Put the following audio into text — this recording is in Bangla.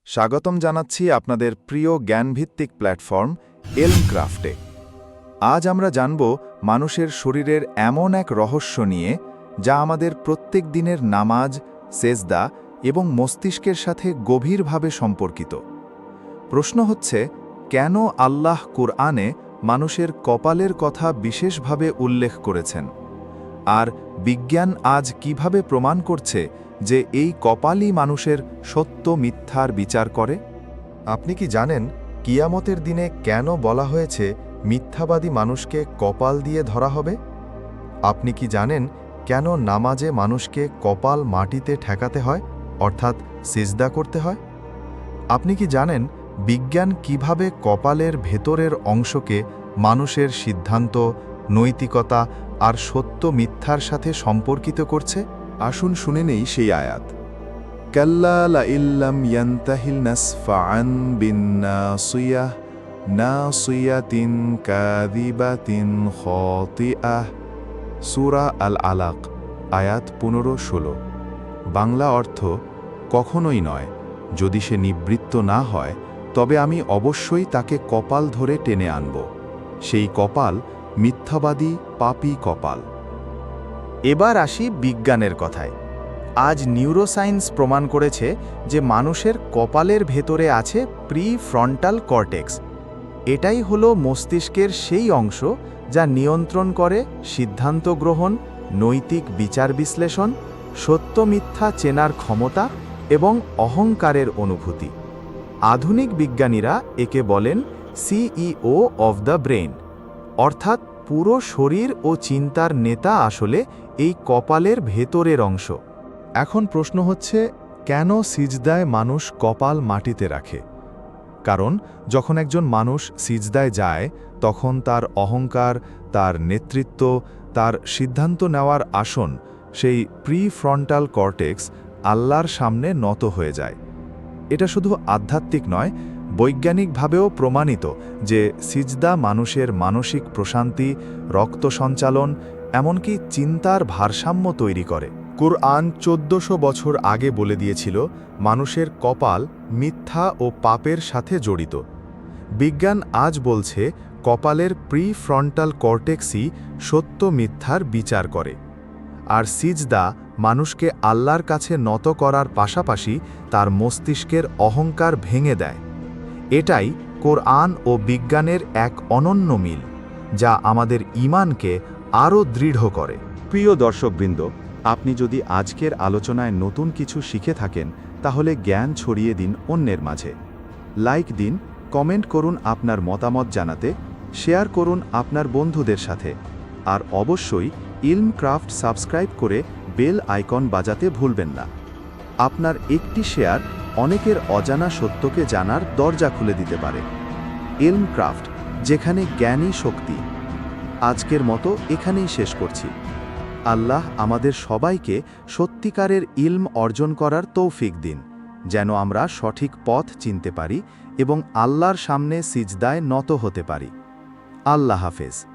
স্বাগতম জানাচ্ছি আপনাদের প্রিয় জ্ঞানভিত্তিক প্ল্যাটফর্ম এলম ক্রাফটে। আজ আমরা জানব মানুষের শরীরের এমন এক রহস্য নিয়ে যা আমাদের প্রত্যেক দিনের নামাজ, সেজদা এবং মস্তিষ্কের সাথে গভীরভাবে সম্পর্কিত। প্রশ্ন হচ্ছে, কেন আল্লাহ কুরআনে মানুষের কপালের কথা বিশেষভাবে উল্লেখ করেছেন? আর বিজ্ঞান আজ কিভাবে প্রমাণ করছে যে এই কপালই মানুষের সত্য মিথ্যার বিচার করে? আপনি কি জানেন কিয়ামতের দিনে কেন বলা হয়েছে মিথ্যাবাদী মানুষকে কপাল দিয়ে ধরা হবে? আপনি কি জানেন কেন নামাজে মানুষকে কপাল মাটিতে ঠেকাতে হয়, অর্থাৎ সিজদা করতে হয়? আপনি কি জানেন বিজ্ঞান কিভাবে কপালের ভেতরের অংশকে মানুষের সিদ্ধান্ত, নৈতিকতা আর সত্য মিথ্যার সাথে সম্পর্কিত করছে? আসুন শুনে নেই সেই আয়াত। কাল্লা লাইল্লাম ইয়ান্তাহিল নাসফাআন বিন্নাসিয়াহ নাসিয়াতিন কাযিবাতিন খাতিআহ। সূরা আল আলাক, আয়াত 15-16। বাংলা অর্থ: কখনোই নয়, যদি সে নিবৃত্ত না হয় তবে আমি অবশ্যই তাকে কপাল ধরে টেনে আনব। সেই কপাল মিথ্যাবাদী, পাপী কপাল। এবার আসি বিজ্ঞানের কথায়। আজ নিউরোসায়েন্স প্রমাণ করেছে যে মানুষের কপালের ভেতরে আছে প্রি-ফ্রন্টাল কর্টেক্স। এটাই হলো মস্তিষ্কের সেই অংশ যা নিয়ন্ত্রণ করে সিদ্ধান্ত গ্রহণ, নৈতিক বিচার বিশ্লেষণ, সত্য মিথ্যা চেনার ক্ষমতা এবং অহংকারের অনুভূতি। আধুনিক বিজ্ঞানীরা একে বলেন সিইও অফ দ্য ব্রেন, অর্থাৎ পুরো শরীর ও চিন্তার নেতা আসলে এই কপালের ভেতরের অংশ। এখন প্রশ্ন হচ্ছে, কেন সিজদায় মানুষ কপাল মাটিতে রাখে? কারণ যখন একজন মানুষ সিজদায় যায় তখন তার অহংকার, তার নেতৃত্ব, তার সিদ্ধান্ত নেওয়ার আসন, সেই প্রি-ফ্রন্টাল কর্টেক্স আল্লাহর সামনে নত হয়ে যায়। এটা শুধু আধ্যাত্মিক নয়, বৈজ্ঞানিকভাবেও প্রমাণিত যে সিজদা মানুষের মানসিক প্রশান্তি, রক্ত সঞ্চালন, এমনকি চিন্তার ভারসাম্য তৈরি করে। কুরআন 1400 বছর আগে বলে দিয়েছিল মানুষের কপাল মিথ্যা ও পাপের সাথে জড়িত। বিজ্ঞান আজ বলছে কপালের প্রি-ফ্রন্টাল কর্টেক্সই সত্য মিথ্যার বিচার করে। আর সিজদা মানুষকে আল্লাহর কাছে নত করার পাশাপাশি তার মস্তিষ্কের অহংকার ভেঙে দেয়। এটাই কোরআন ও বিজ্ঞানের এক অনন্য মিল, যা আমাদের ঈমানকে আরও দৃঢ় করে। প্রিয় দর্শকবৃন্দ, আপনি যদি আজকের আলোচনায় নতুন কিছু শিখে থাকেন তাহলে জ্ঞান ছড়িয়ে দিন অন্যের মাঝে। লাইক দিন, কমেন্ট করুন আপনার মতামত জানাতে, শেয়ার করুন আপনার বন্ধুদের সাথে, আর অবশ্যই ইলম ক্রাফট সাবস্ক্রাইব করে বেল আইকন বাজাতে ভুলবেন না। আপনার একটি শেয়ার অনেকের অজানা সত্যকে জানার দরজা খুলে দিতে পারে। ইলম ক্রাফট, যেখানে জ্ঞানই শক্তি। আজকের মতো এখানেই শেষ করছি। আল্লাহ আমাদের সবাইকে সত্যিকারের ইলম অর্জন করার তৌফিক দিন, যেন আমরা সঠিক পথ চিনতে পারি এবং আল্লাহর সামনে সিজদায় নত হতে পারি। আল্লাহ হাফেজ।